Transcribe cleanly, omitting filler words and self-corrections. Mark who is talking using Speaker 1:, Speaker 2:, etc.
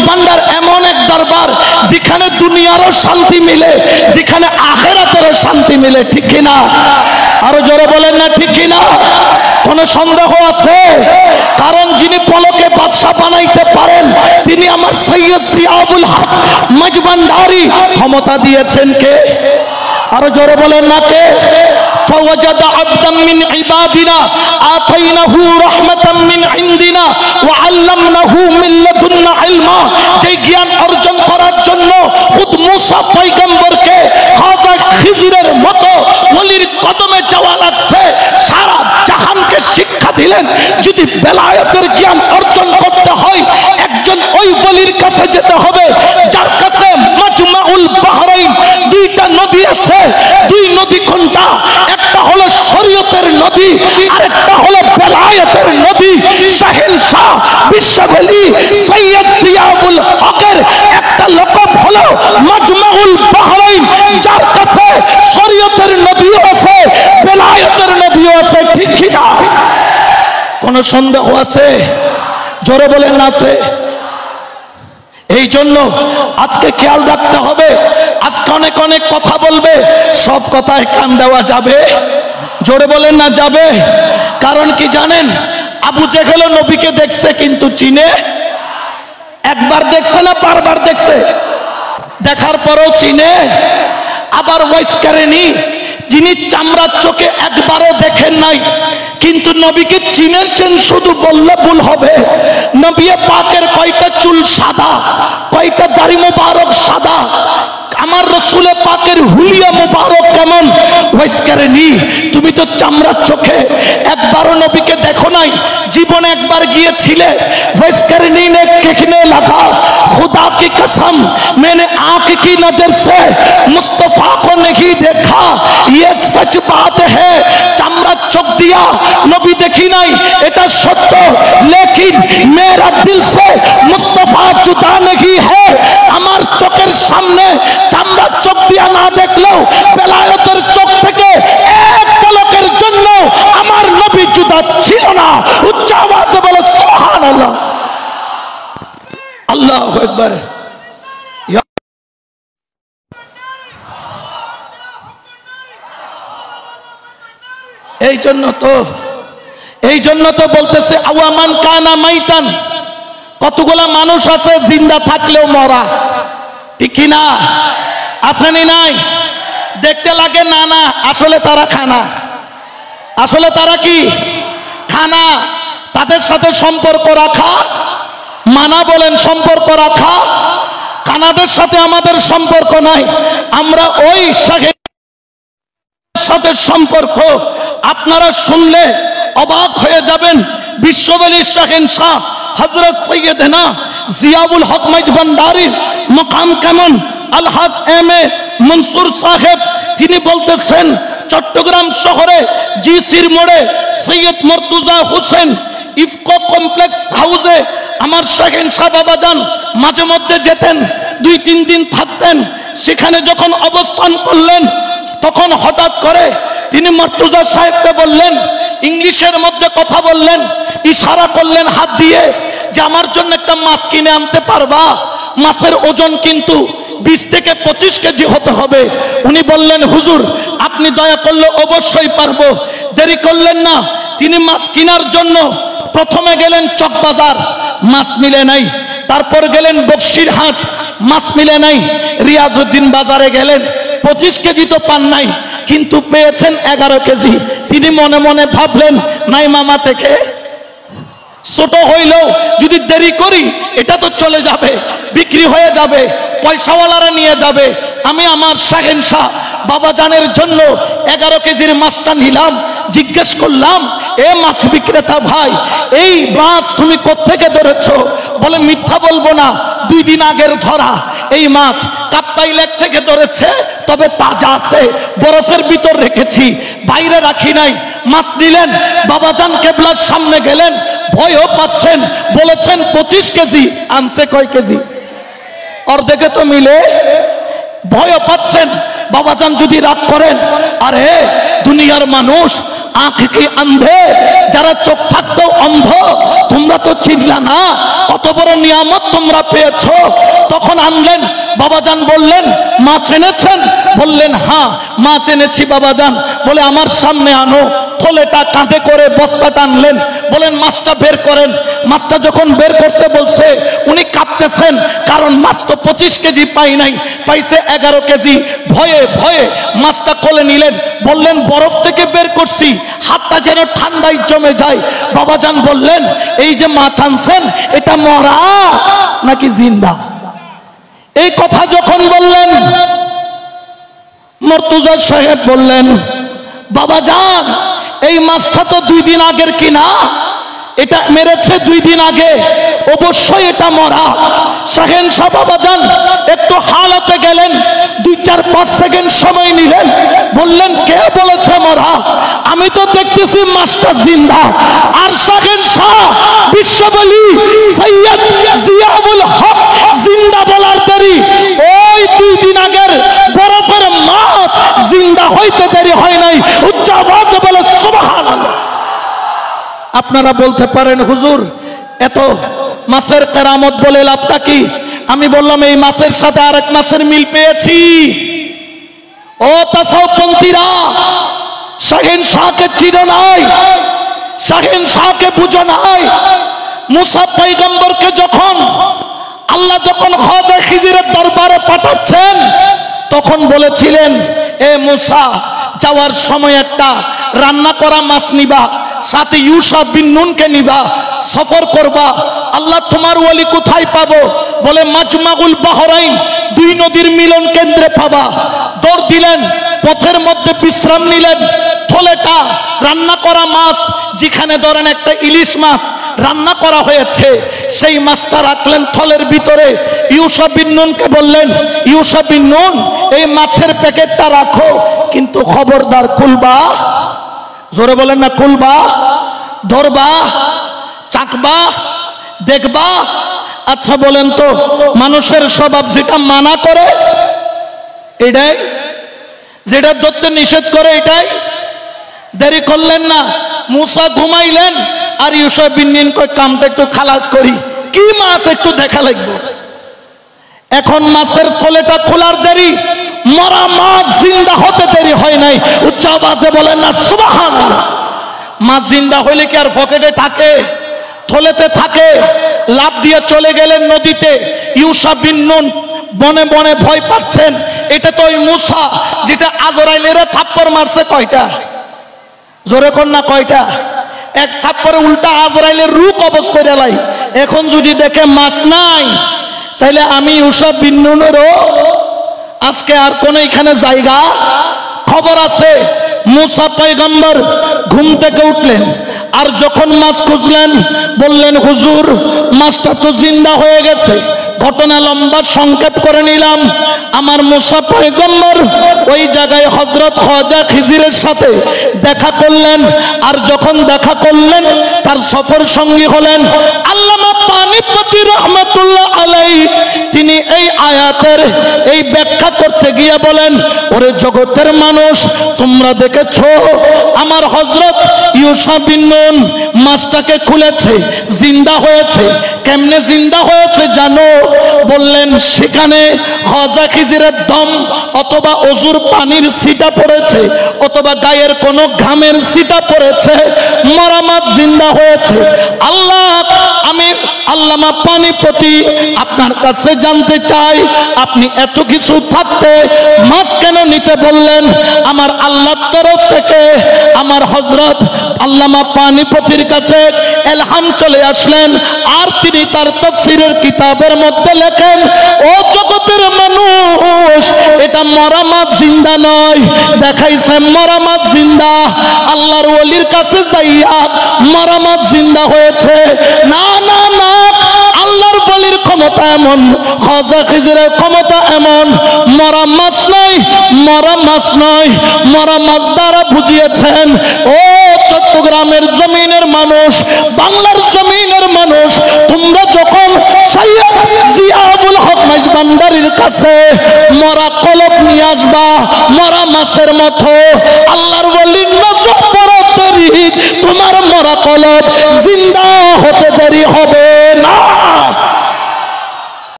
Speaker 1: ভান্ডার এমন এক দরবার যেখানে দুনিয়ারও শান্তি মিলে, যেখানে আখিরাতেরও শান্তি মিলে, ঠিক কিনা? আরো জোরে বলেন না ঠিক কিনা? কোন সন্দেহ আছে? কারণ যিনি পলকে বাদশা বানাইতে পারেন তিনি আমার সৈয়দ জিয়াউল হক মজভান্ডারী। ক্ষমতা দিয়েছেন কে? আরো জোরে বলেন না কে? فوجد عبدا من عبادنا آتيناه رحمة من عندنا وعلمناه من لدنا علما। যে জ্ঞান অর্জন করার জন্য খুদ মুসা পয়গম্বরকে খাজা খিজিরের মতো ওলির কদমে যাওয়া লাগছে, সারা জাহানকে শিক্ষা দিলেন। যদি বেলায়েতের জ্ঞান অর্জন করতে হয় একজন ওই ওলির কাছে যেতে হবে যার কাছে মাজমাউল বাহরাইন, দুইটা নদী আছে। দুই নদী কোনটা? একটা হলো শরীয়তের নদী, আরেকটা হলো বেলায়েতের নদী। শাহেনশাহ বিশ্ববলি সৈয়দ জিয়াউল হকের একটা লকব হলো মাজমাউল বাহরাইন, যার কাছে শরীয়তের নদীও আছে, বেলায়েতের নদীও আছে, ঠিক কি না? কোন সন্দেহ আছে? জোরে বলেন না আছে? এই জন্য আজকে খেয়াল রাখতে হবে। আজকে অনেক অনেক কথা বলবে, সব কথায় কান দেওয়া যাবে? জোরে বলেন না যাবে? কারণ কি জানেন? আবু জেহেল নবীকে দেখছে কিন্তু চিনে। একবার দেখছে না বারবার দেখছে? দেখার পরেও চিনে। আবার ওয়াইস কারেনি, যিনি চামড়ার চোখে একবারও দেখেন নাই কিন্তু নবীকে চিনেছেন, শুধু বললে ভুল হবে। নবী পাকের কয়টা চুল সাদা, কয়টা দাড়ি মোবারক সাদা, আমার রসুলে পাকের হুলিয়া মুবারক কেমন ওয়াইস করেনি। তুমি তো চামড়ার চোখে একবারও নবীকে দেখো নাই, জীবনে একবার গিয়েছিলে। ওয়াইস করেনি ने कहने लगा खुदा की कसम मैंने आंख की नजर से मुस्तफा को नहीं देखा, ये सच बात है। চামড়ার চোখ দিয়া নবী দেখি নাই এটা সত্য, लेकिन मेरा दिल से मुस्तफा जुदा नहीं है। আমার চোখের সামনে চামড়ার চোখ দিয়া না দেখলেও বেলায়েতের চোখ থেকে এক পলকের জন্য আমার নবী জুদা ছিল না। উচ্চ আওয়াজে বলো সুবহানাল্লাহ, আল্লাহু আকবার। এই জন্য তো বলতেছে আওয়ামান কানা মাইতান, কতগুলা মানুষ আছে জিন্দা থাকলেও মরা, ঠিক কি না? আসেনি নাই? দেখতে লাগে না না, আসলে তারা খানা, আসলে তারা কি খানা। তাদের সাথে সম্পর্ক রাখা মানা, বলেন সম্পর্ক রাখা। কানাদের সাথে আমাদের সম্পর্ক নাই, আমরা ওই সাথে সম্পর্ক। আপনারা শুনলে অবাক হয়ে যাবেন, বিশ্ববলী শাহেনশাহ হযরত সৈয়দনা জিয়াউল হক মজভান্ডারীর মকাম কেমন। আলহাজ এম এ মনসুর সাহেব তিনি বলতেছেন, চট্টগ্রাম শহরে জিসির মোড়ে সৈয়দ মুর্তজা হোসেন ইফকো কমপ্লেক্স হাউসে আমার শাহেনশাহ বাবাজান মাঝে মধ্যে যেতেন, 2-3 দিন থাকতেন। সেখানে যখন অবস্থান করলেন তখন হঠাৎ করে তিনি মুর্তজা সাহেবকে বললেন, ইংলিশের মধ্যে কথা বললেন, ইশারা করলেন হাত দিয়ে যে আমার জন্য একটা মাছ কিনে আনতে পারবা? মাছের ওজন কিন্তু 20 থেকে 25 কেজি হতে হবে। উনি বললেন, হুজুর আপনি দয়া করলে অবশ্যই পারবো। দেরি করলেন না, তিনি মাছ কেনার জন্য প্রথমে গেলেন চকবাজার, মাছ মিলে নাই। তারপর গেলেন বক্সিরহাট, মাছ মিলে নাই। রিয়াজউদ্দিন বাজারে গেলেন, 25 কেজি তো পান নাই, কিন্তু পেয়েছেন 11 কেজি। তিনি মনে মনে ভাবলেন, নাই মামা থেকে ছোট হইলেও যদি দেরি করি এটা তো চলে যাবে, বিক্রি হয়ে যাবে, পয়সাওয়ালারা নিয়ে যাবে। আমি আমার শাহেনশাহ বাবাজানের জন্য 11 কেজির মাছটা নিলাম। জিজ্ঞেস করলাম, এ মাছ বিক্রেতা ভাই, এই মাছ তুমি কোত্থেকে ধরেছো? বলে, মিথ্যা বলবো না, 2 দিন আগের ধরা এই মাছ কাপ্তাই লেক থেকে ধরেছে, তবে তাজা আছে, বরফের ভিতর রেখেছি, বাইরে রাখি নাই। মাছ নিলেন, বাবাজান কেবলার সামনে গেলেন, ভয়ও পাচ্ছেন, বলেছেন 25 কেজি। আনছে কয় কেজি? অর্ধেকে তো মিলে। ভয়ও পাচ্ছেন, বাবাজান যদি রাগ করেন, আরে দুনিয়ার মানুষ আঁখ কি আন্ধে, যারা চোখ থাকতেও অন্ধ, তোমরা তো চিনলা না, কত বড় নিয়ামত তোমরা পেয়েছো। তখন আনলেন, বাবাজান বললেন মাছ এনেছেন? বললেন হ্যাঁ মাছ এনেছি বাবাজান। বলে আমার সামনে আনো। থলেটা কাঁধে করে বস্তাটা আনলেন, বলেন মাছটা বের করেন। মাছটা যখন বের করতে বলছে উনি কাঁপতেছেন, কারণ মাছ তো 25 কেজি পাই নাই, পাইছে 11 কেজি। ভয়ে ভয়ে মাছটা কোলে নিলেন, বললেন বরফ থেকে বের করছি, হাতটা যেন ঠান্ডায় জমে যায়। বাবাজান বললেন এই যে মাছ আনছেন এটা মরা নাকি জিন্দা? এই কথা যখন বললেন, মর্তুজা সাহেব বললেন বাবাজান এই মাছটা তো 2 দিন আগের কিনা, এটা মেরেছে 2 দিন আগে, অবশ্যই এটা মরা। শাহেন শাহ বাবাজান একটু হালতে গেলেন, 2-4-5 সেকেন্ড সময় নিলেন, বললেন কে বলেছে মরা? আমি তো দেখতেছি মাছটা জিন্দা। আর শাহেন শাহ বিশ্ববলি সৈয়দ জিয়াউল হক জিন্দা বলার দেরি, ওই 2 দিন আগের বরফের মাছ জিন্দা হইতে দেরি হয় নাই। উচ্চ আওয়াজে বলে সুবহানাল্লাহ। আপনারা বলতে পারেন হুজুর এত মাছের কেরামত বলে লাভটা কি? আমি বললাম এই মাছের সাথে আরেক মাছের মিল পেয়েছি। ও তাসাউফপন্থীরা, শাহিন শাহকে চিনো নাই, শাহিন শাহকে বুঝো নাই। মুসা পয়গম্বরকে যখন আল্লাহ যখন খাজা খিজিরের দরবারে পাঠাচ্ছেন, তখন বলেছিলেন এ মুসা যাওয়ার সময় একটা রান্না করা মাছ নিবা, সাথে ইউসা বিন নুনকে নিবা, সফর করবা। আল্লাহ তোমার ওলি কোথায় পাবো? বলে মাজমাউল বাহরাইন, 2 নদীর মিলন কেন্দ্রে পাবা। দৌড় দিলেন, পথের মধ্যে বিশ্রাম নিলেন। থলেটা রান্না করা মাছ, যেখানে ধরেন একটা ইলিশ মাছ রান্না করা হয়েছে, সেই মাছটা রাখলেন থলের ভিতরে। ইউসা বিন নুনকে বললেন ইউসা বিন নুন এই মাছের প্যাকেটটা রাখো, কিন্তু খবরদার খুলবা, জোরে বলেন না, খুলবা, ধরবা, চাকবা, দেখবা। আচ্ছা বলেন তো মানুষের স্বভাব যেটা মানা করে এটাই, যেটা ধরতে নিষেধ করে এটাই। দেরি করলেন না, মুসা ঘুমাইলেন আর ইউসা বিন নুন কই কামটা একটু খালাস করি, কি মাছ একটু দেখা লাগবে। এখন মাছের থলেটা খোলার দেরি, মরা মাছ জিন্দা হতে দেরি হয় নাই। উচ্চ আওয়াজে বলেন না সুবহানাল্লাহ। মাছ জিন্দা হইলে কি আর পকেটে থাকে? থলেতে থাকে। লাফ দিয়ে চলে গেলেন নদীতে। ইউসা বিন নুন বনে বনে ভয় পাচ্ছেন। এটা তো ওই মুসা যেটা আজরাইলের থাপ্পড় মারছে কয়টা? জোরে কোন না কয়টা? এক থাপ্পড়ে উল্টা আজরাইলের রূহ কবজ করে লাই। এখন যদি দেখে মাছ নাই, তাইলে আমি ইউসা বিন নুনেরও আজকে আর কোন এখানে জায়গা খবর আছে। মুসা পয়গম্বর ঘুম থেকে উঠলেন, আর যখন মাছ খুঁজলেন বললেন হুজুর মাছটা তো জিন্দা হয়ে গেছে। ঘটনা লম্বা সংক্ষেপ করে নিলাম। আমার মুসা পয়গম্বর ওই জায়গায় হযরত খাজা খিজিরের সাথে দেখা করলেন, আর যখন দেখা করলেন তার সফর সঙ্গী হলেন আল্লামা পানিপতি রহমাতুল্লাহ আলাইহি। তিনি এই আয়াতের এই ব্যাখ্যা করতে গিয়ে বলেন, ওরে জগতের মানুষ, তোমরা দেখেছো আমার হযরত ইউসা বিন নুন মাছটাকে খুলেছে, জিন্দা হয়েছে। কেমনে জিন্দা হয়েছে জানো? বললেন সেখানে খাজা খিজিরের দম অথবা অজুর পানির ছিটা পড়েছে, অথবা গায়ের কোনো ঘামের ছিটা পড়েছে, মরা মাছ জিন্দা হয়েছে। আল্লাহ, আমি আল্লামা পানিপতি আপনার কাছে জানতে চাই, আপনি এত কিছু থাকতে মাছ কেন নিতে বললেন? আমার আল্লাহর তরফ থেকে আমার হযরত আল্লামা পানিপতির কাছে এলহাম চলে আসলেন, আর তিনি তার তাফসীরের কিতাবের মধ্যে লেখেন, ও জগতের মানুষ, এটা মরা মাছ জিন্দা নয়, দেখাইছে মরা মাছ জিন্দা। আল্লাহর ওলির কাছে যাইয়া মরা মাছ জিন্দা হয়েছে। না না না, আল্লাহর ওলির ক্ষমতা এমন, খাজা খিজিরের ক্ষমতা এমন, মরা মাছ নয়, মরা মাছ নয়, মরা মাছ দ্বারা বুঝিয়েছেন। ও চট্টগ্রামের জমিনের মানুষ, বাংলার জমিনের মানুষ, তোমরা যখন সৈয়দ জিয়াউল হক মাইজভান্ডারীর কাছে মরা কলব নিয়ে আসবা মরা মাছের মতো, আল্লাহর ওলির নজর পড়তে তোমার মরা কলব